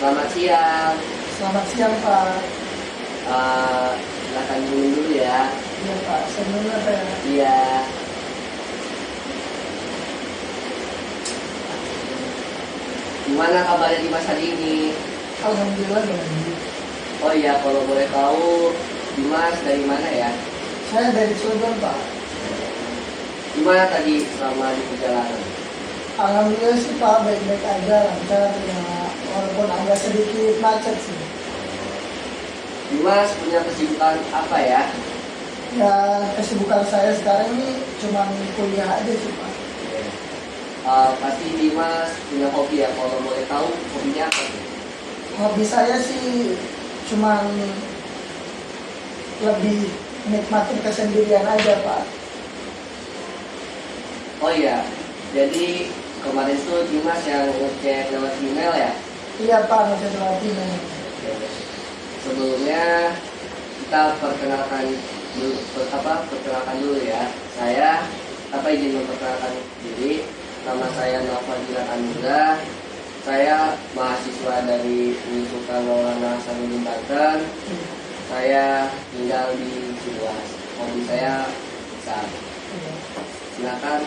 Selamat siang. Selamat siang Pak. Silakan minum dulu ya. Iya Pak, sebelumnya Pak ya. Iya. Gimana kabarnya di masa ini? Alhamdulillah baik. Oh iya, kalau boleh tahu, Dimas dari mana ya? Saya dari Cilegon Pak. Gimana tadi selama di perjalanan? Alhamdulillah sih Pak, baik-baik aja, lancar ya, walaupun agak sedikit macet sih. Dimas punya kesibukan apa ya? Ya kesibukan saya sekarang ini cuma kuliah aja sih Pak. Pasti Dimas punya hobi ya, kalau boleh tahu hobinya apa sih? Hobi saya sih cuma lebih nikmatin kesendirian aja Pak. Oh iya, jadi kemarin tuh Dimas yang ngecek lewat email ya? Iya Pak, masih terlatih. Sebelumnya kita perkenalkan dulu ya. Saya izin memperkenalkan diri. Nama saya Nafadila Anura. Saya mahasiswa dari Universitas Maulana Hasanuddin Banten. Saya tinggal di Ciluas. Hobi saya besar. Silakan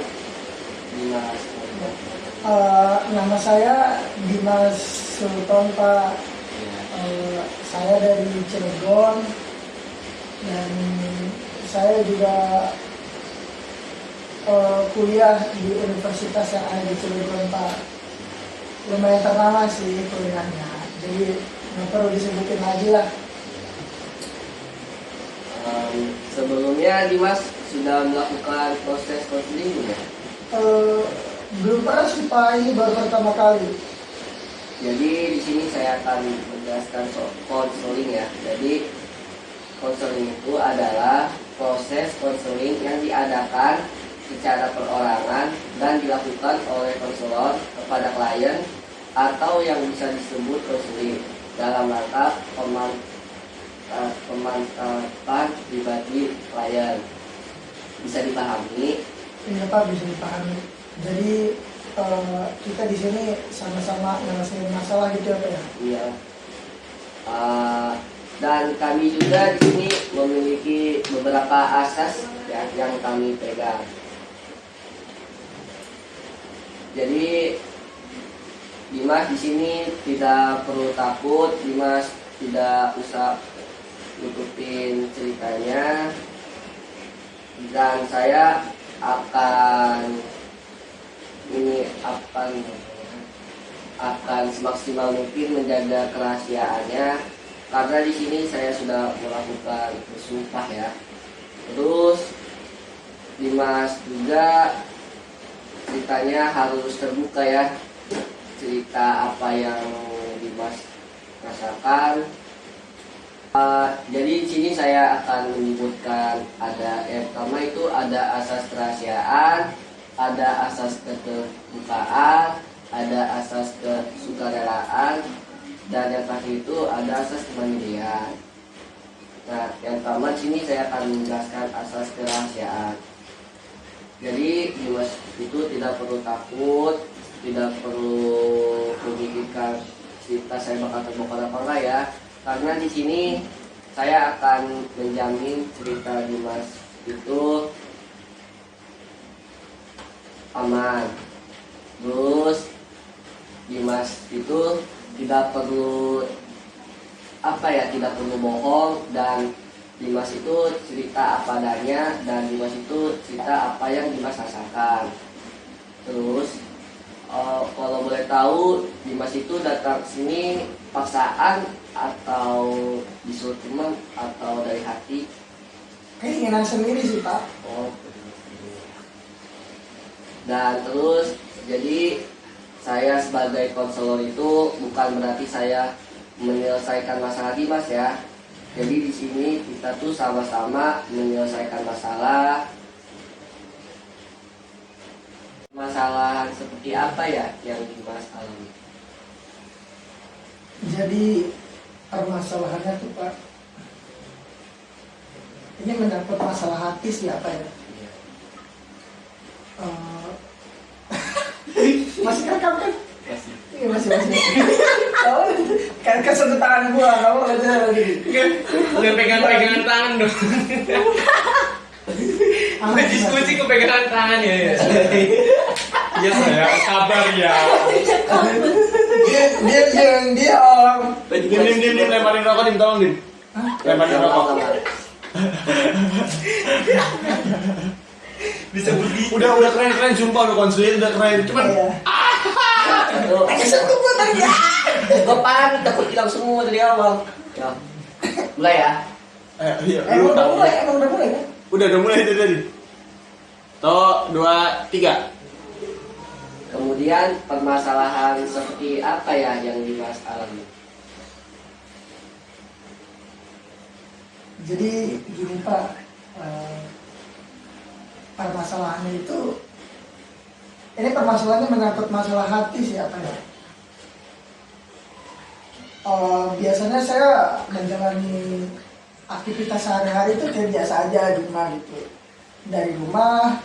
Dimas. Nama saya Dimas Sultan Pak. Saya dari Cilegon dan saya juga kuliah di universitas yang ada di Cilegon Pak. Lumayan ternama sih kuliahnya, jadi nggak perlu disebutin lagi lah. Sebelumnya Dimas sudah melakukan proses konseling belum ya? Belum pernah sih Pak, ini baru pertama kali. Jadi di sini saya akan menjelaskan soal konseling ya. Jadi konseling itu adalah proses konseling yang diadakan secara perorangan dan dilakukan oleh konselor kepada klien atau yang bisa disebut konseling dalam rangka pemantapan pribadi klien. Bisa dipahami? Iya Pak, bisa dipahami. Jadi kita di sini sama-sama nyelesain masalah gitu ya Pak ya. Iya. Dan kami juga di sini memiliki beberapa asas ya, yang kami pegang. Jadi Dimas di sini tidak perlu takut, Dimas tidak usah nutupin ceritanya, dan saya akan semaksimal mungkin menjaga kerahasiaannya karena di sini saya sudah melakukan bersumpah ya. Terus Dimas juga ceritanya harus terbuka ya, cerita apa yang Dimas rasakan. Jadi di sini saya akan menyebutkan ada yang pertama itu ada asas kerahasiaan, ada asas keterbukaan, ada asas kesukarelaan, dan yang terakhir itu ada asas kemandirian. Nah, yang pertama di sini saya akan menjelaskan asas kerahasiaan. Jadi Dimas itu tidak perlu takut, tidak perlu memikirkan cerita saya bakal terbongkar apa enggak ya. Karena di sini saya akan menjamin cerita Dimas itu aman. Terus Dimas itu tidak perlu tidak perlu bohong, dan Dimas itu cerita apa adanya, dan Dimas itu cerita apa yang Dimas rasakan. Terus kalau boleh tahu, Dimas itu datang ke sini paksaan atau disuruh teman atau dari hati? Keinginan sendiri sih Pak. Dan terus jadi saya sebagai konselor itu bukan berarti saya menyelesaikan masalah Dimas ya. Jadi di sini kita tuh sama-sama menyelesaikan masalah. Masalah seperti apa ya yang Dimas alami? Jadi permasalahannya tuh Pak, ini menyangkut masalah hati sih apa ya? Masih rekam kan? Masih. Iya masih. Oh, jangan gua, nggak boleh jangan lagi. Nggak pegang-pegangan tangan dong. Aman, Diskusi kepegangan tangan ya. Iya saya sabar ya. dia om. Dim, lemparin rokok Dim, tolong Dim. Lemparin rokok. Bisa begitu. Udah keren sumpah udah konseling udah keren. Cuman Kesel gua tadi ya. Gue panik takut hilang semua dari awal. Ya. Mulai ya. Iya. Emang udah mulai kan? Udah mulai itu tadi. Toh 2, 3. Kemudian permasalahan seperti apa ya yang dibahas alami? Jadi gini Pak, permasalahannya itu, ini permasalahannya menyangkut masalah hati sih apa ya? Biasanya saya menjalani aktivitas sehari-hari itu kayak biasa aja di rumah gitu. Dari rumah,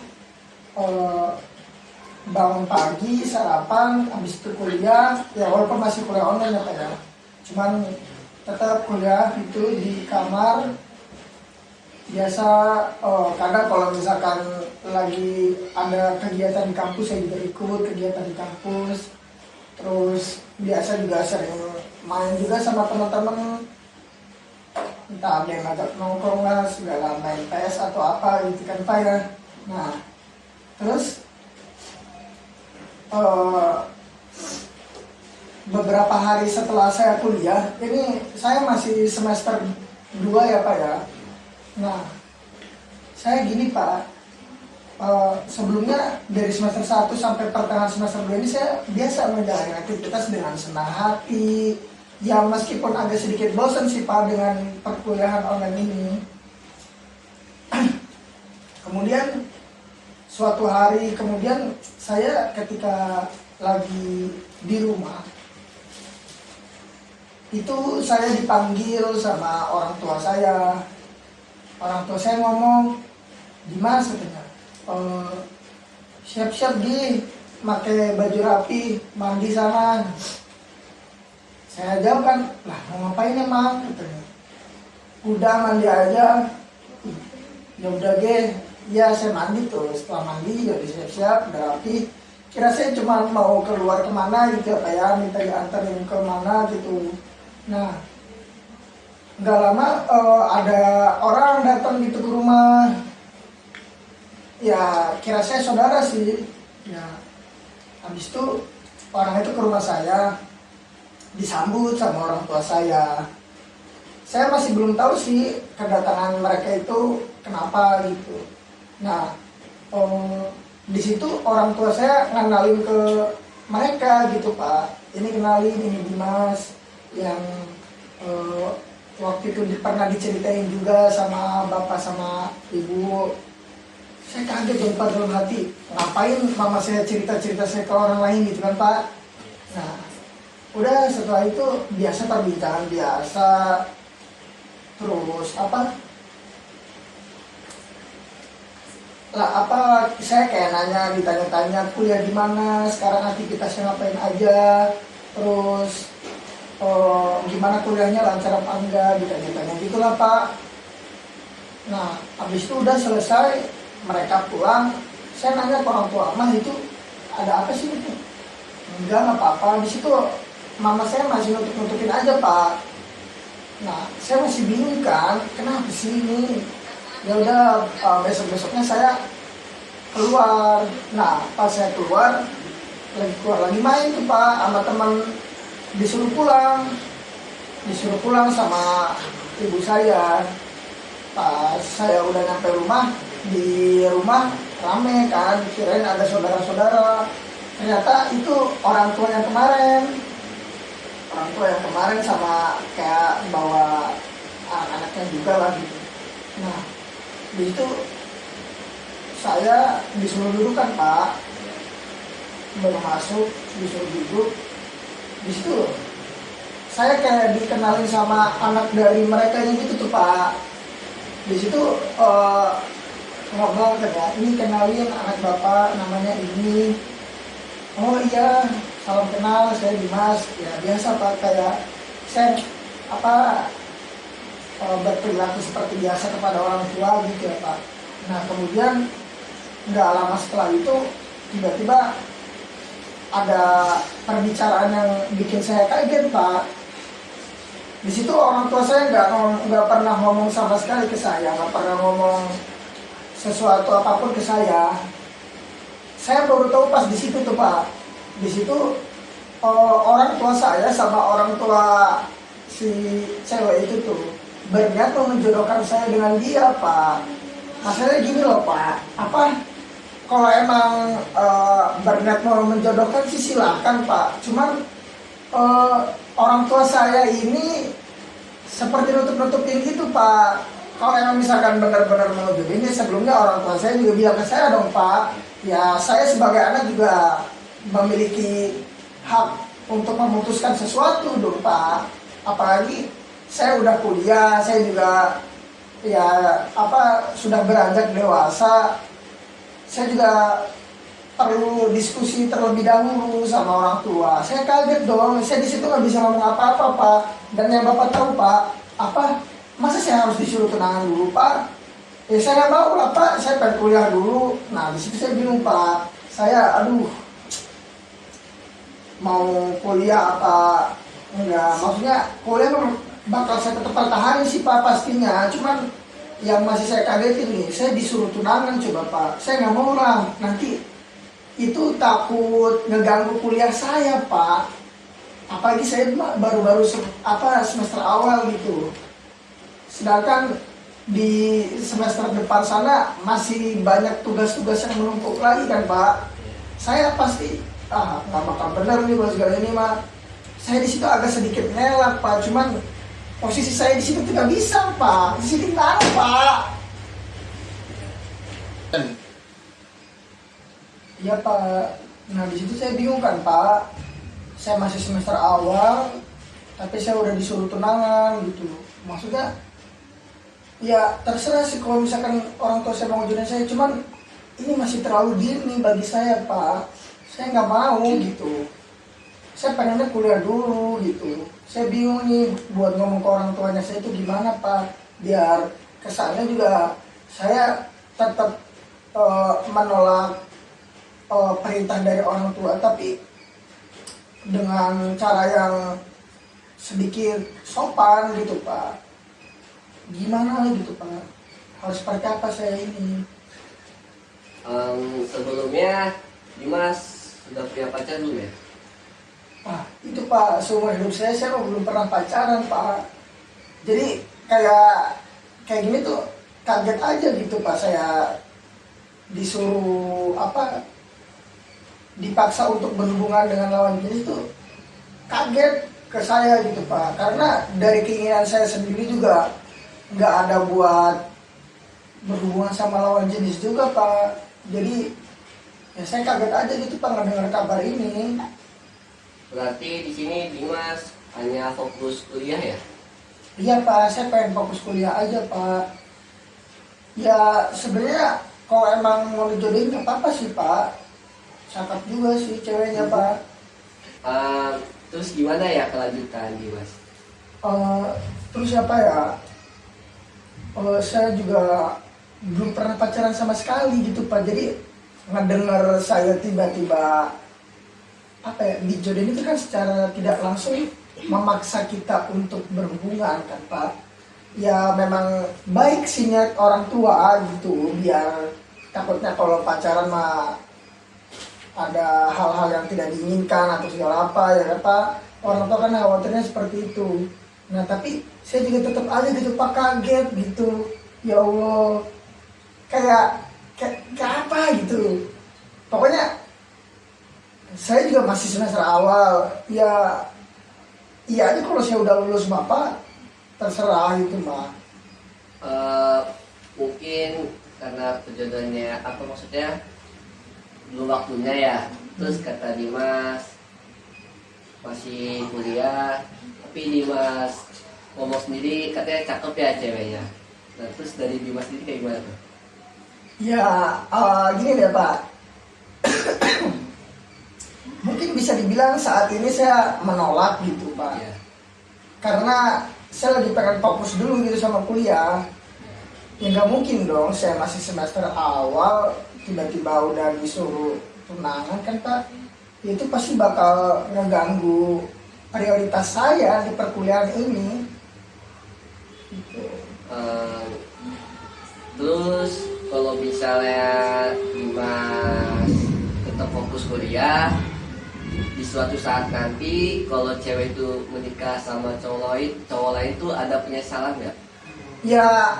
bangun pagi, sarapan, habis itu kuliah, ya walaupun masih kuliah online ya Pak ya. Cuman tetap kuliah itu di kamar. Biasa kadang kalau misalkan lagi ada kegiatan di kampus saya juga ikut kegiatan di kampus. Terus biasa juga sering main juga sama teman-teman, entah ada yang ngajak nongkrong lah segala, main PS atau apa gitu kan Pak ya. Nah terus beberapa hari setelah saya kuliah, ini saya masih semester 2 ya Pak ya. Nah, saya gini Pak, sebelumnya dari semester 1 sampai pertengahan semester 2 ini saya biasa menjalani aktivitas dengan senang hati. Ya meskipun agak sedikit bosan sih Pak dengan perkuliahan online ini. Kemudian suatu hari kemudian saya ketika lagi di rumah, itu saya dipanggil sama orang tua saya. Orang tua saya ngomong, Dimas katanya, siap-siap di pakai baju rapi, mandi sana. Saya jawab kan, lah mau ngapain emang katanya. Udah mandi aja. Ya udah ge, ya saya mandi tuh. Setelah mandi ya siap-siap, udah rapi. Kira saya cuma mau keluar kemana gitu apa ya, minta diantarin kemana gitu. Nah, nggak lama ada orang datang gitu ke rumah. Ya kira saya saudara sih. Ya habis itu orang itu ke rumah saya, disambut sama orang tua saya. Saya masih belum tahu sih kedatangan mereka itu kenapa gitu. Nah di situ orang tua saya ngenalin ke mereka gitu Pak. Ini kenalin, ini Dimas yang waktu itu pernah diceritain juga sama bapak sama ibu. Saya kaget dong Pak dalam hati, ngapain mama saya cerita-cerita saya ke orang lain gitu kan Pak. Nah udah setelah itu biasa perbincangan biasa. Terus saya kayak nanya, ditanya-tanya kuliah di mana, sekarang aktivitasnya ngapain aja, terus gimana kuliahnya lancar apa enggak, ditanya-tanya gitulah Pak. Nah habis itu udah selesai, mereka pulang, saya nanya ke orang tua, mah itu ada apa sih itu? Enggak apa-apa. Di situ mama saya masih nutup-nutupin aja Pak. Nah saya masih bingung kan, kenapa sih ini? Ya udah besok-besoknya saya keluar. Nah pas saya keluar lagi main tuh Pak sama teman, disuruh pulang sama ibu saya. Pas saya udah nyampe rumah, di rumah rame kan, kirain ada saudara-saudara. Ternyata itu orang tua yang kemarin sama kayak bawa anak-anaknya juga lah gitu. Nah di situ saya disuruh duduk kan Pak, baru masuk disuruh duduk. Di situ saya kayak dikenalin sama anak dari mereka yang gitu tuh Pak. Di situ ngomong katanya, ini kenalin anak bapak namanya ini. Oh iya, salam kenal, saya Dimas. Ya biasa Pak, kayak saya apa berperilaku seperti biasa kepada orang tua gitu ya Pak. Nah kemudian nggak lama setelah itu tiba-tiba ada perbicaraan yang bikin saya kaget Pak. Di situ orang tua saya nggak pernah ngomong sama sekali ke saya, nggak pernah ngomong sesuatu apapun ke saya. Saya baru tahu pas di situ tuh Pak. Di situ orang tua saya sama orang tua si cewek itu tuh berniat mau menjodohkan saya dengan dia Pak. Masalahnya gini loh Pak, apa kalau emang berniat mau menjodohkan sih silahkan Pak. Cuman orang tua saya ini seperti nutup-nutupin gitu Pak. Kalau emang misalkan benar-benar mau jodohin, sebelumnya orang tua saya juga bilang ke saya dong Pak. Ya saya sebagai anak juga memiliki hak untuk memutuskan sesuatu dong Pak. Apalagi saya udah kuliah, saya juga ya sudah beranjak dewasa. Saya juga perlu diskusi terlebih dahulu sama orang tua. Saya kaget dong, saya di situ nggak bisa ngomong apa-apa Pak. Dan yang Bapak tahu Pak, masa saya harus disuruh tunangan dulu Pak? Ya saya nggak mau lah Pak, saya pengen kuliah dulu. Nah di situ saya bingung Pak. Saya mau kuliah apa enggak? Maksudnya kuliah bakal saya tetap pertahanin sih Pak pastinya. Cuman yang masih saya kagetin nih, saya disuruh tunangan coba Pak. Saya nggak mau lah, nanti itu takut ngeganggu kuliah saya Pak. Apalagi saya baru-baru semester awal gitu. Sedangkan di semester depan sana masih banyak tugas-tugas yang menumpuk lagi kan Pak. Saya pasti nggak bakal bener nih kalau segala ini mah. Saya di situ agak sedikit ngelak Pak. Cuman posisi saya di situ tidak bisa Pak. Di sini mana Pak? Iya Pak. Nah di situ saya bingung kan Pak. Saya masih semester awal, tapi saya udah disuruh tunangan gitu. Maksudnya ya terserah sih kalau misalkan orang tua saya mau jodohin saya. Cuman ini masih terlalu dini bagi saya Pak. Saya nggak mau gitu. Saya pengennya kuliah dulu gitu. Saya bingung nih buat ngomong ke orang tuanya saya itu gimana Pak. Biar kesannya juga saya tetap menolak perintah dari orang tua, tapi dengan cara yang sedikit sopan gitu Pak. Gimana gitu Pak? Harus seperti apa saya ini? Sebelumnya Dimas sudah punya pacar belum ya? Itu Pak, seumur hidup saya belum pernah pacaran Pak. Jadi kayak gini tuh kaget aja gitu Pak. Saya disuruh dipaksa untuk berhubungan dengan lawan jenis itu kaget ke saya gitu Pak. Karena dari keinginan saya sendiri juga nggak ada buat berhubungan sama lawan jenis juga Pak. Jadi ya saya kaget aja gitu Pak ngedengar kabar ini. Berarti di sini Dimas hanya fokus kuliah ya? Iya Pak, saya pengen fokus kuliah aja Pak. Ya sebenarnya kalau emang mau dijodohin nggak apa-apa sih Pak. Cakep juga sih ceweknya Pak. Terus gimana ya kelanjutan Dimas? Terus apa ya? Saya juga belum pernah pacaran sama sekali gitu Pak. Jadi ngedengar saya tiba-tiba dijodohin itu kan secara tidak langsung memaksa kita untuk berhubungan kan Pak. Ya memang baik sih niat orang tua gitu, biar takutnya kalau pacaran mah ada hal-hal yang tidak diinginkan atau segala apa ya Pak. Orang tua kan khawatirnya seperti itu. Nah tapi saya juga tetap aja gitu Pak kaget gitu. Ya Allah, kayak apa gitu. Pokoknya saya juga masih semester awal. Ya iya aja kalau saya udah lulus Bapak, terserah itu mah. Mungkin karena perjodohannya maksudnya belum waktunya ya. Terus kata Dimas masih kuliah, tapi Dimas ngomong sendiri katanya cakep ya ceweknya. Nah terus dari Dimas sendiri kayak gimana tuh? Ya gini deh Pak. Mungkin bisa dibilang saat ini saya menolak gitu Pak. Yeah. Karena saya lagi pengen fokus dulu gitu sama kuliah. Ya nggak mungkin dong, saya masih semester awal tiba-tiba udah disuruh tunangan kan Pak. Itu pasti bakal ngeganggu prioritas saya di perkuliahan ini. Gitu. Terus kalau misalnya Dimas tetap fokus kuliah, di suatu saat nanti kalau cewek itu menikah sama cowok lain tuh ada penyesalan nggak? Ya,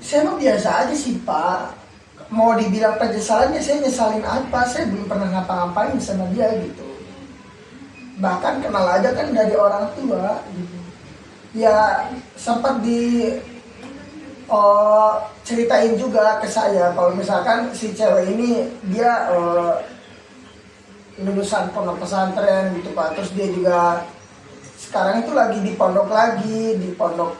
saya mah biasa aja sih Pak. Mau dibilang penyesalannya, saya nyesalin apa? Saya belum pernah ngapa-ngapain sama dia gitu. Bahkan kenal aja kan dari orang tua gitu. Ya sempat ceritain juga ke saya kalau misalkan si cewek ini dia lulusan pondok pesantren gitu Pak. Terus dia juga sekarang itu lagi di pondok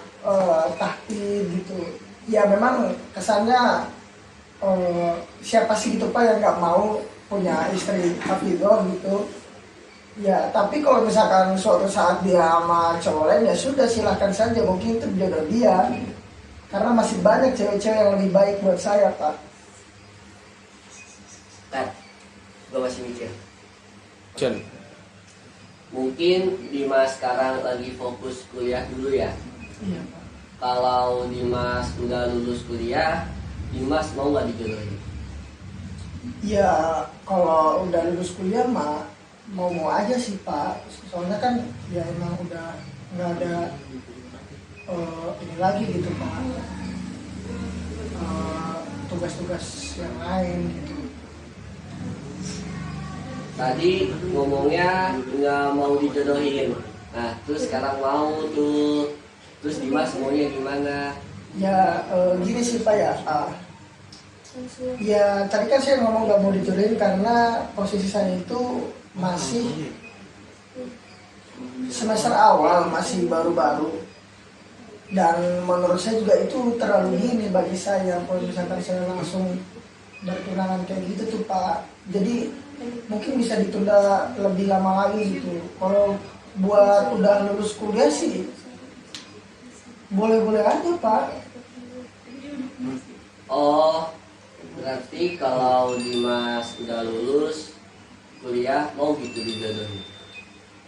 tahfidz gitu. Ya memang kesannya siapa sih gitu Pak yang nggak mau punya istri hafidhoh gitu. Ya tapi kalau misalkan suatu saat dia sama cowok lain ya sudah, silahkan saja, mungkin itu jodoh dia. Karena masih banyak cewek-cewek yang lebih baik buat saya Pak. Kat, gue masih mikir. Jen. Mungkin Dimas sekarang lagi fokus kuliah dulu ya. Iya Pak. Kalau Dimas udah lulus kuliah, Dimas mau nggak dijodohin? Ya kalau udah lulus kuliah mah mau aja sih Pak. Soalnya kan ya emang udah nggak ada ini lagi gitu Pak, tugas-tugas yang lain gitu. Tadi ngomongnya nggak mau dijodohin, nah terus sekarang mau tuh, terus Dimas maunya gimana? Ya gini sih Pak ya, ya tadi kan saya ngomong nggak mau dijodohin karena posisi saya itu masih semester awal, masih baru-baru. Dan menurut saya juga itu terlalu dini bagi saya kalau misalkan saya langsung bertunangan kayak gitu tuh Pak. Jadi mungkin bisa ditunda lebih lama lagi gitu. Kalau buat udah lulus kuliah sih boleh-boleh aja Pak. Oh, berarti kalau Dimas udah lulus kuliah mau gitu dijodohin?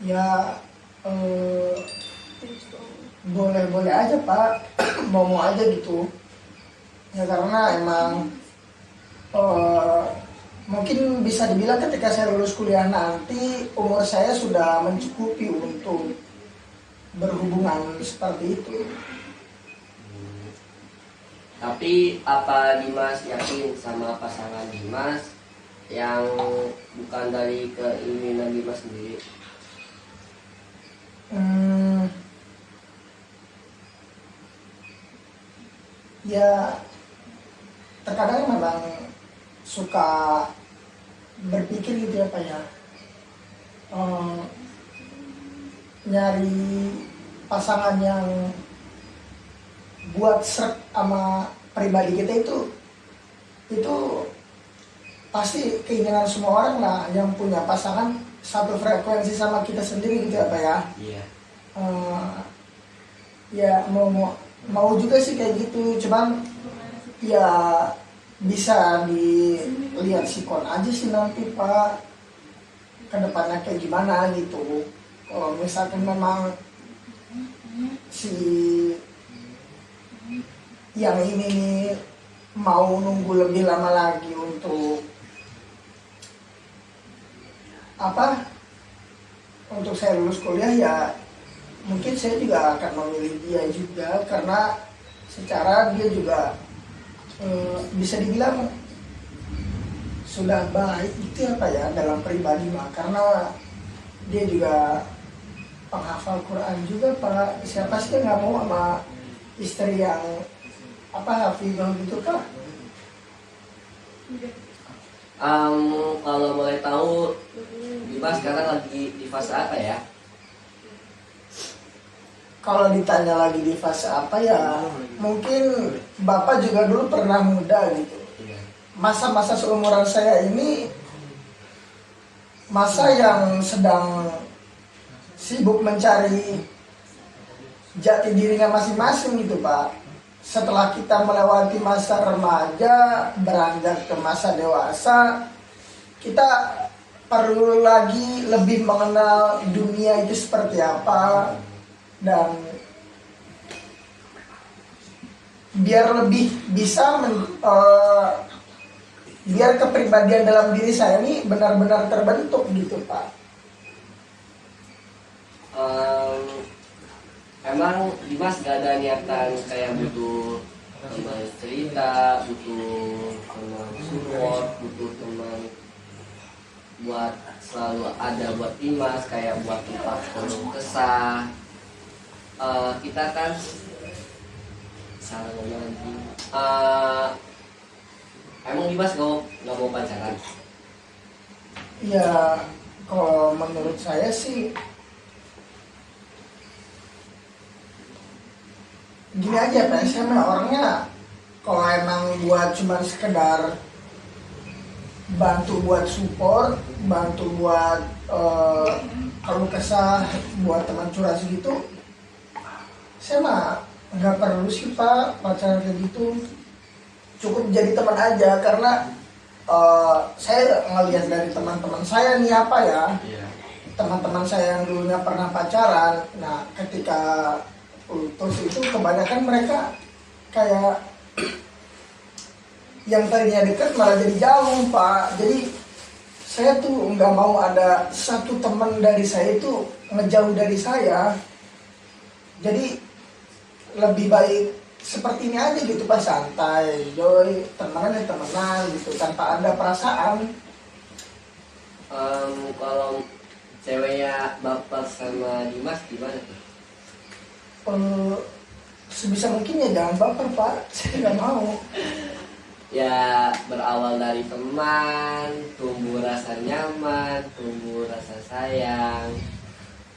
Ya boleh-boleh aja Pak, mau aja gitu. Ya karena emang mungkin bisa dibilang ketika saya lulus kuliah nanti umur saya sudah mencukupi untuk berhubungan seperti itu. Tapi apa Dimas yakin sama pasangan Dimas yang bukan dari keinginan Dimas sendiri? Ya terkadang memang suka berpikir gitu ya Pak ya, nyari pasangan yang buat srek sama pribadi kita itu pasti keinginan semua orang lah yang punya pasangan satu frekuensi sama kita sendiri gitu ya Pak ya. Iya. Ya mau juga sih kayak gitu, cuman ya bisa dilihat sikon aja sih nanti Pak kedepannya kayak gimana gitu. Kalau misalkan memang si yang ini mau nunggu lebih lama lagi untuk untuk saya lulus kuliah, ya mungkin saya juga akan memilih dia juga karena secara dia juga bisa dibilang sudah baik itu apa ya dalam pribadi mah, karena dia juga penghafal Quran juga Pak. Siapa sih yang nggak mau sama istri yang hafidhah gitu Pak? Kalau boleh tahu Dimas sekarang lagi di fase apa ya? Kalau ditanya lagi di fase apa ya, mungkin Bapak juga dulu pernah muda gitu. Masa-masa seumuran saya ini masa yang sedang sibuk mencari jati dirinya masing-masing gitu Pak. Setelah kita melewati masa remaja, beranjak ke masa dewasa, kita perlu lagi lebih mengenal dunia itu seperti apa, dan biar lebih bisa biar kepribadian dalam diri saya ini benar-benar terbentuk gitu Pak. Emang Dimas gak ada niatan kayak butuh teman cerita, butuh teman support, butuh teman buat selalu ada buat Dimas, kayak buat tempat penuh kesah. Kita kan salah ngomong lagi. Emang Dimas nggak mau pacaran? Ya kalau menurut saya sih gini aja Pak, saya mah orangnya kalau emang buat cuman sekedar bantu buat support, bantu buat kalau kesah, buat teman curhat segitu, saya mah nggak perlu sih Pak pacaran kayak gitu. Cukup jadi teman aja, karena saya ngelihat dari teman-teman saya nih apa ya, teman-teman saya yang dulunya pernah pacaran, nah ketika putus itu kebanyakan mereka kayak yang tadinya dekat malah jadi jauh Pak. Jadi saya tuh nggak mau ada satu teman dari saya itu ngejauh dari saya. Jadi lebih baik seperti ini aja gitu Pak, santai, joy, temenan ya temenan gitu, tanpa ada perasaan. Kalau ceweknya baper sama Dimas gimana tuh? Sebisa mungkin ya jangan baper Pak, saya nggak mau. Ya berawal dari teman, tumbuh rasa nyaman, tumbuh rasa sayang,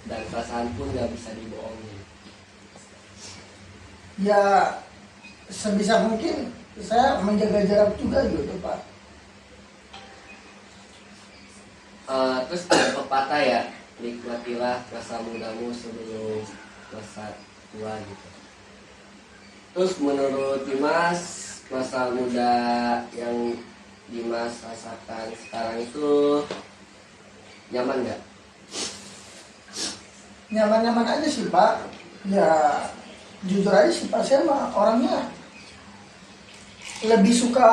dan perasaan pun nggak bisa dibohongin. Ya sebisa mungkin saya menjaga jarak juga gitu Pak. Terus ada pepatah ya, nikmatilah masa mudamu sebelum masa tua gitu. Terus menurut Dimas, masa muda yang Dimas rasakan sekarang itu nyaman nggak? Nyaman-nyaman aja sih Pak. Ya jujur aja sih Pak, saya mah orangnya lebih suka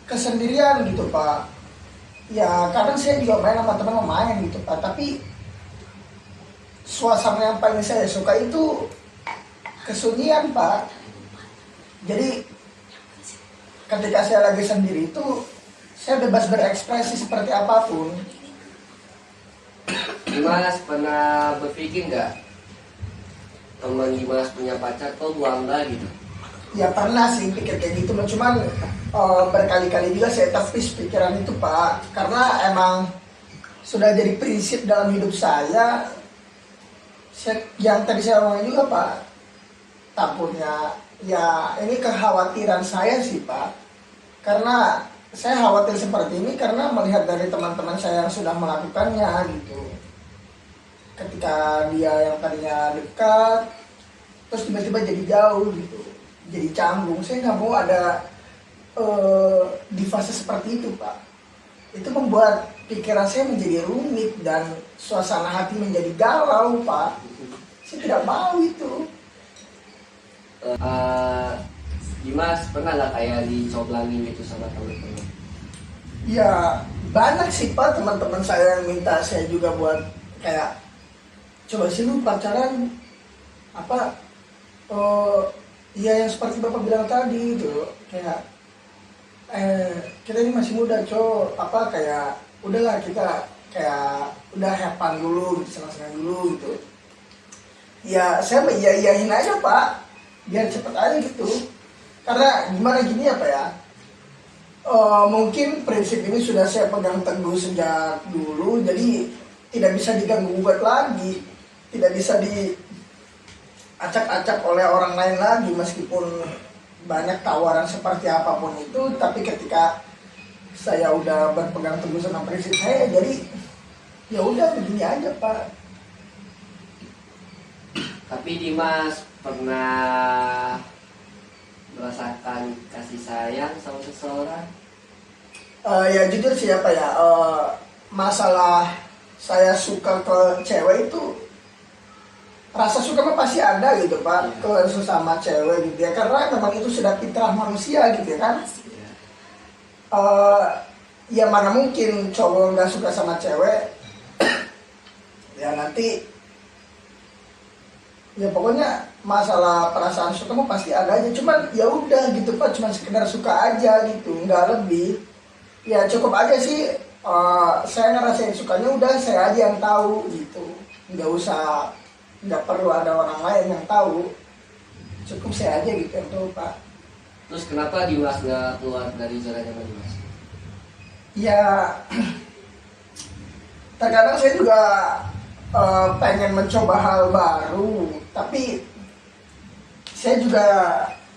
kesendirian gitu Pak. Ya kadang saya juga main sama teman main gitu Pak, tapi suasana yang paling saya suka itu kesunyian Pak. Jadi ketika saya lagi sendiri itu saya bebas berekspresi seperti apapun. Dimas pernah berpikir nggak teman Dimas punya pacar kok gua enggak gitu? Ya pernah sih pikir kayak gitu, cuman berkali-kali juga saya tepis pikiran itu Pak, karena emang sudah jadi prinsip dalam hidup saya. Yang tadi saya omongin juga Pak, takutnya ya ini kekhawatiran saya sih Pak, karena saya khawatir seperti ini karena melihat dari teman-teman saya yang sudah melakukannya gitu. Ketika dia yang tadinya dekat terus tiba-tiba jadi jauh gitu, jadi canggung. Saya nggak mau ada di fase seperti itu Pak. Itu membuat pikiran saya menjadi rumit dan suasana hati menjadi galau Pak. Saya tidak mau itu. Dimas pernah nggak kayak dicoblangin gitu sama teman-teman? Ya banyak sih Pak, teman-teman saya yang minta saya juga buat kayak, coba sih lu pacaran apa, ya yang seperti Bapak bilang tadi itu, kayak kita ini masih muda cowok, apa kayak udahlah kita kayak udah have fun dulu, senang-senang dulu gitu. Ya saya iya-iyain aja Pak, biar cepet aja gitu. Karena gimana gini ya Pak ya, mungkin prinsip ini sudah saya pegang teguh sejak dulu, jadi tidak bisa diganggu gugat lagi, tidak bisa diacak-acak oleh orang lain lagi. Meskipun banyak tawaran seperti apapun itu, tapi ketika saya udah berpegang teguh sama prinsip saya, jadi ya udah begini aja Pak. Tapi Dimas pernah merasakan kasih sayang sama seseorang? Ya jujur sih apa ya, masalah saya suka ke cewek itu rasa suka mah pasti ada gitu Pak, ke sesama cewek gitu ya, karena memang itu sudah fitrah manusia gitu ya kan. Ya mana mungkin cowok nggak suka sama cewek. Ya nanti ya pokoknya masalah perasaan suka mah pasti ada aja, cuman ya udah gitu Pak, cuman sekedar suka aja gitu, nggak lebih. Ya cukup aja sih, saya ngerasain sukanya udah saya aja yang tahu gitu, nggak perlu ada orang lain yang tahu, cukup saya aja gitu yang tahu Pak. Terus kenapa Dimas nggak keluar dari zona nyaman Dimas? Ya terkadang saya juga pengen mencoba hal baru, tapi saya juga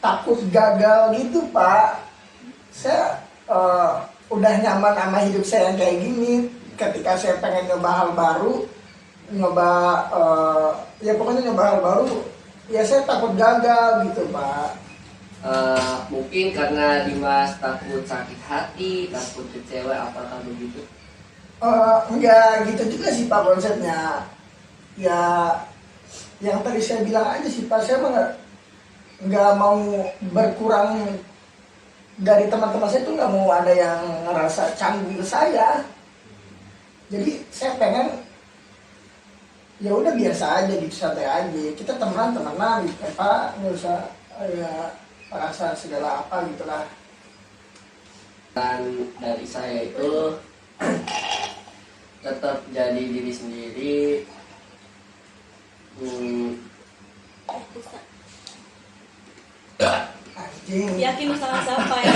takut gagal gitu Pak. Saya udah nyaman sama hidup saya yang kayak gini. Ketika saya pengen nyoba hal baru, ya pokoknya nyoba hal baru, ya saya takut gagal gitu Pak. Mungkin karena Dimas takut sakit hati, takut kecewa, apakah begitu? Enggak gitu juga sih Pak konsepnya. Ya yang tadi saya bilang aja sih Pak, saya mah nggak mau berkurang dari teman-teman saya tuh, nggak mau ada yang ngerasa canggung ke saya. Jadi saya pengen ya udah biasa aja gitu, santai aja, kita temenan gitu Pak, nggak usah ya merasa segala apa gitulah. Dan dari saya itu tetap jadi diri sendiri. Anjing. Yakin usaha siapa ya?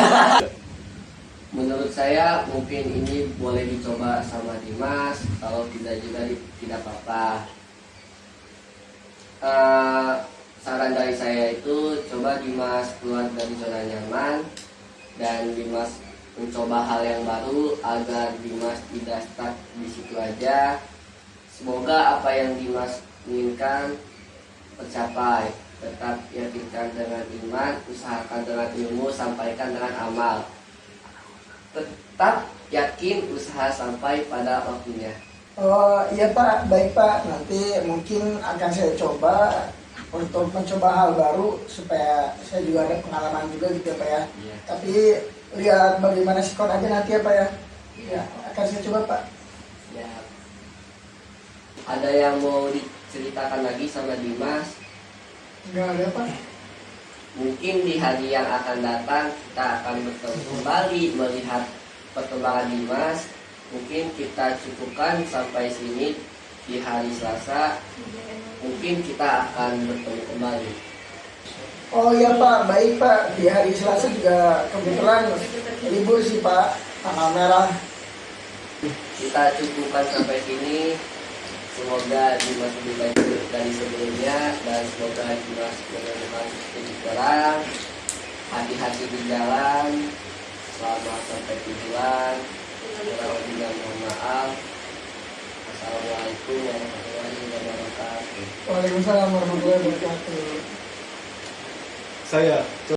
Menurut saya mungkin ini boleh dicoba sama Dimas, kalau tidak juga tidak apa-apa. Saran dari saya itu coba Dimas keluar dari zona nyaman dan Dimas mencoba hal yang baru agar Dimas tidak stuck di situ aja. Semoga apa yang Dimas inginkan tercapai. Tetap yakinkan dengan iman, usahakan dengan ilmu, sampaikan dengan amal. Tetap yakin, usaha sampai pada waktunya. Oh iya Pak, baik Pak, nanti mungkin akan saya coba untuk mencoba hal baru supaya saya juga ada pengalaman juga gitu ya Pak ya. Iya. Tapi lihat bagaimana sikon aja nanti ya Pak ya. Ya akan saya coba Pak. Ya. Ada yang mau diceritakan lagi sama Dimas? Enggak ada Pak. Mungkin di hari yang akan datang kita akan bertemu kembali melihat perkembangan Dimas. Mungkin kita cukupkan sampai sini di hari Selasa. Mungkin kita akan bertemu kembali. Oh iya Pak, baik Pak. Di hari Selasa juga kebetulan libur sih Pak, tanggal merah. Kita cukupkan sampai sini. Semoga Dimas lebih baik dari sebelumnya dan semoga Dimas menemukan titik terang. Hati-hati di jalan. Selamat sampai tujuan. Mohon maaf. Assalamualaikum warahmatullahi wabarakatuh. Waalaikumsalam warahmatullahi wabarakatuh. Saya